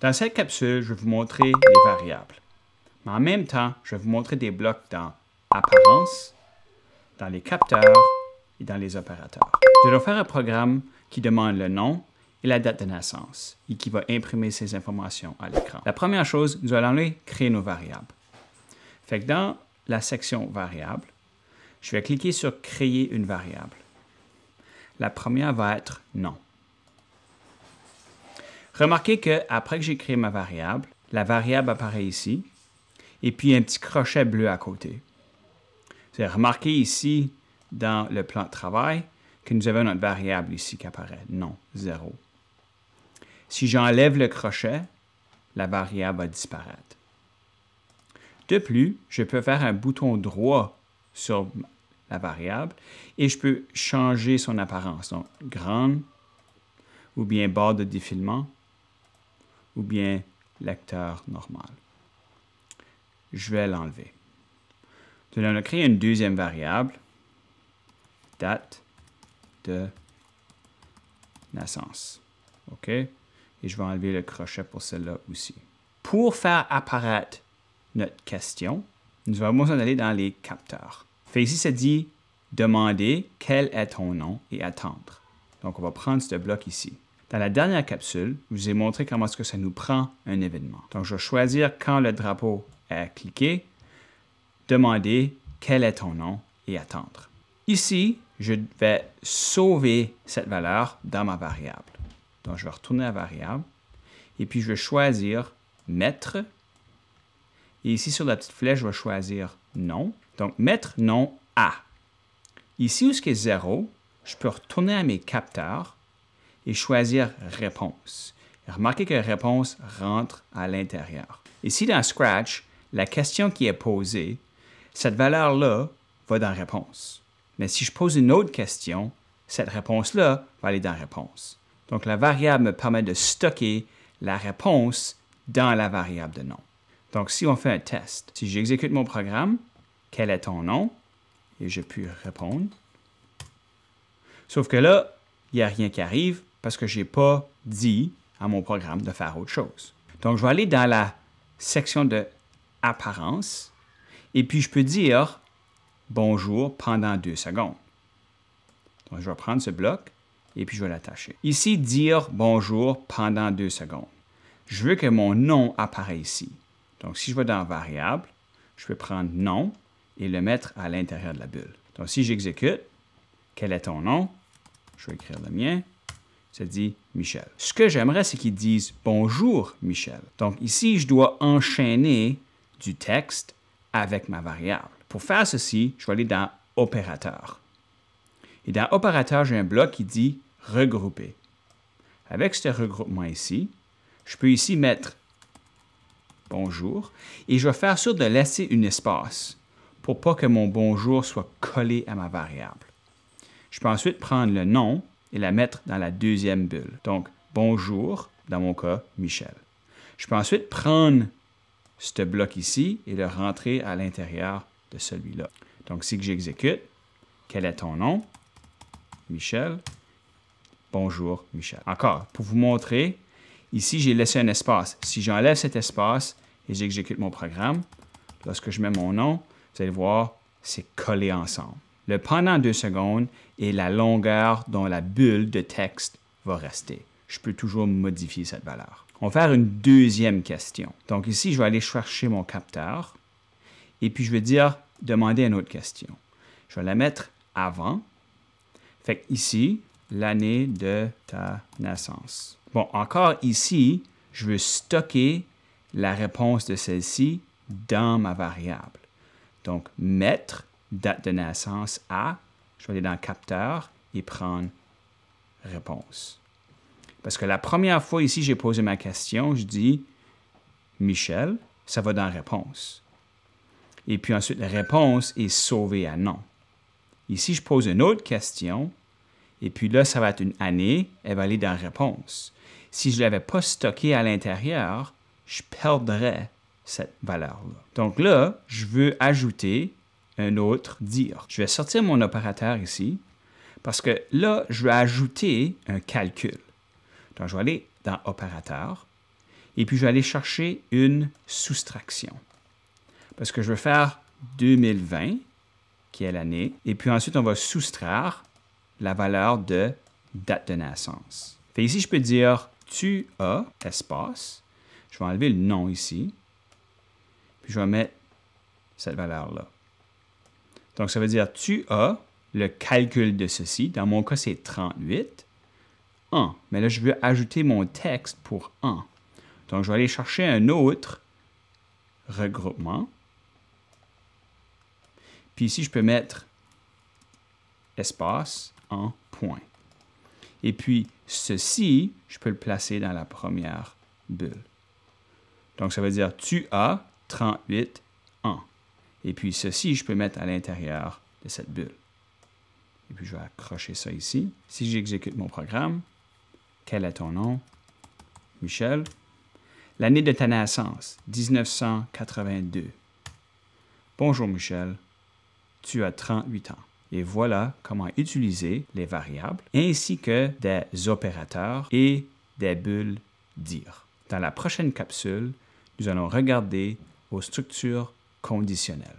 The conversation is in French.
Dans cette capsule, je vais vous montrer les variables. Mais en même temps, je vais vous montrer des blocs dans Apparence, dans les capteurs et dans les opérateurs. Je dois faire un programme qui demande le nom et la date de naissance et qui va imprimer ces informations à l'écran. La première chose, nous allons aller créer nos variables. Fait que dans la section Variables, je vais cliquer sur Créer une variable. La première va être nom. Remarquez qu'après que j'ai créé ma variable, la variable apparaît ici et puis un petit crochet bleu à côté. Vous avez remarqué ici dans le plan de travail que nous avons notre variable ici qui apparaît, nom, 0. Si j'enlève le crochet, la variable va disparaître. De plus, je peux faire un bouton droit sur la variable et je peux changer son apparence. Donc, grande, ou bien barre de défilement, ou bien lecteur normal. Je vais l'enlever. Nous allons créer une deuxième variable, date de naissance. OK? Et je vais enlever le crochet pour celle-là aussi. Pour faire apparaître notre question, nous avons besoin d'aller dans les capteurs. Fait ici, ça dit demander quel est ton nom et attendre. Donc, on va prendre ce bloc ici. Dans la dernière capsule, je vous ai montré comment est-ce que ça nous prend un événement. Donc, je vais choisir quand le drapeau est cliqué, demander quel est ton nom et attendre. Ici, je vais sauver cette valeur dans ma variable. Donc, je vais retourner à la variable et puis je vais choisir mettre. Et ici, sur la petite flèche, je vais choisir nom. Donc, mettre nom à. Ici, où ce qui est 0, je peux retourner à mes capteurs et choisir réponse. Et remarquez que réponse rentre à l'intérieur. Ici, dans Scratch, la question qui est posée, cette valeur-là va dans réponse. Mais si je pose une autre question, cette réponse-là va aller dans réponse. Donc, la variable me permet de stocker la réponse dans la variable de nom. Donc, si on fait un test, si j'exécute mon programme, quel est ton nom? Et je puis répondre. Sauf que là, il n'y a rien qui arrive parce que je n'ai pas dit à mon programme de faire autre chose. Donc, je vais aller dans la section de Apparence et puis je peux dire bonjour pendant 2 secondes. Donc, je vais prendre ce bloc et puis je vais l'attacher. Ici, dire bonjour pendant 2 secondes. Je veux que mon nom apparaisse ici. Donc, si je vais dans Variable, je peux prendre nom et le mettre à l'intérieur de la bulle. Donc, si j'exécute, quel est ton nom? Je vais écrire le mien. Ça dit Michel. Ce que j'aimerais, c'est qu'ils disent bonjour, Michel. Donc, ici, je dois enchaîner du texte avec ma variable. Pour faire ceci, je vais aller dans Opérateur. Et dans Opérateur, j'ai un bloc qui dit regrouper. Avec ce regroupement ici, je peux ici mettre bonjour et je vais faire sûr de laisser un espace pour pas que mon bonjour soit collé à ma variable. Je peux ensuite prendre le nom et la mettre dans la deuxième bulle. Donc, bonjour, dans mon cas, Michel. Je peux ensuite prendre ce bloc ici et le rentrer à l'intérieur de celui-là. Donc, si j'exécute, quel est ton nom? Michel. Bonjour, Michel. Encore, pour vous montrer, ici, j'ai laissé un espace. Si j'enlève cet espace et j'exécute mon programme, lorsque je mets mon nom, vous allez voir, c'est collé ensemble. Le pendant 2 secondes est la longueur dont la bulle de texte va rester. Je peux toujours modifier cette valeur. On va faire une deuxième question. Donc ici, je vais aller chercher mon capteur et puis je vais dire demander une autre question. Je vais la mettre avant. Fait que ici, l'année de ta naissance. Bon, encore ici, je veux stocker la réponse de celle-ci dans ma variable. Donc, mettre date de naissance à, je vais aller dans capteur et prendre réponse. Parce que la première fois ici, j'ai posé ma question, je dis Michel, ça va dans réponse. Et puis ensuite, la réponse est sauvée à non. Ici, je pose une autre question, et puis là, ça va être une année, elle va aller dans réponse. Si je ne l'avais pas stocké à l'intérieur, je perdrais cette valeur-là. Donc là, je veux ajouter un autre dire. Je vais sortir mon opérateur ici, parce que là, je vais ajouter un calcul. Donc, je vais aller dans Opérateur, Et puis, je vais aller chercher une soustraction. Parce que je veux faire 2020, qui est l'année. Et puis ensuite, on va soustraire la valeur de date de naissance. Fait ici, je peux dire tu as, espace. Je vais enlever le nom ici. Puis je vais mettre cette valeur-là. Donc, ça veut dire tu as le calcul de ceci. Dans mon cas, c'est 38. 1. Mais là, je veux ajouter mon texte pour 1. Donc, je vais aller chercher un autre regroupement. Puis ici, je peux mettre espace en point. Et puis, ceci, je peux le placer dans la première bulle. Donc, ça veut dire tu as 38 ans. Et puis, ceci, je peux mettre à l'intérieur de cette bulle. Et puis, je vais accrocher ça ici. Si j'exécute mon programme, quel est ton nom? Michel. L'année de ta naissance, 1982. Bonjour Michel, tu as 38 ans. Et voilà comment utiliser les variables ainsi que des opérateurs et des bulles dire. Dans la prochaine capsule, nous allons regarder aux structures conditionnelles.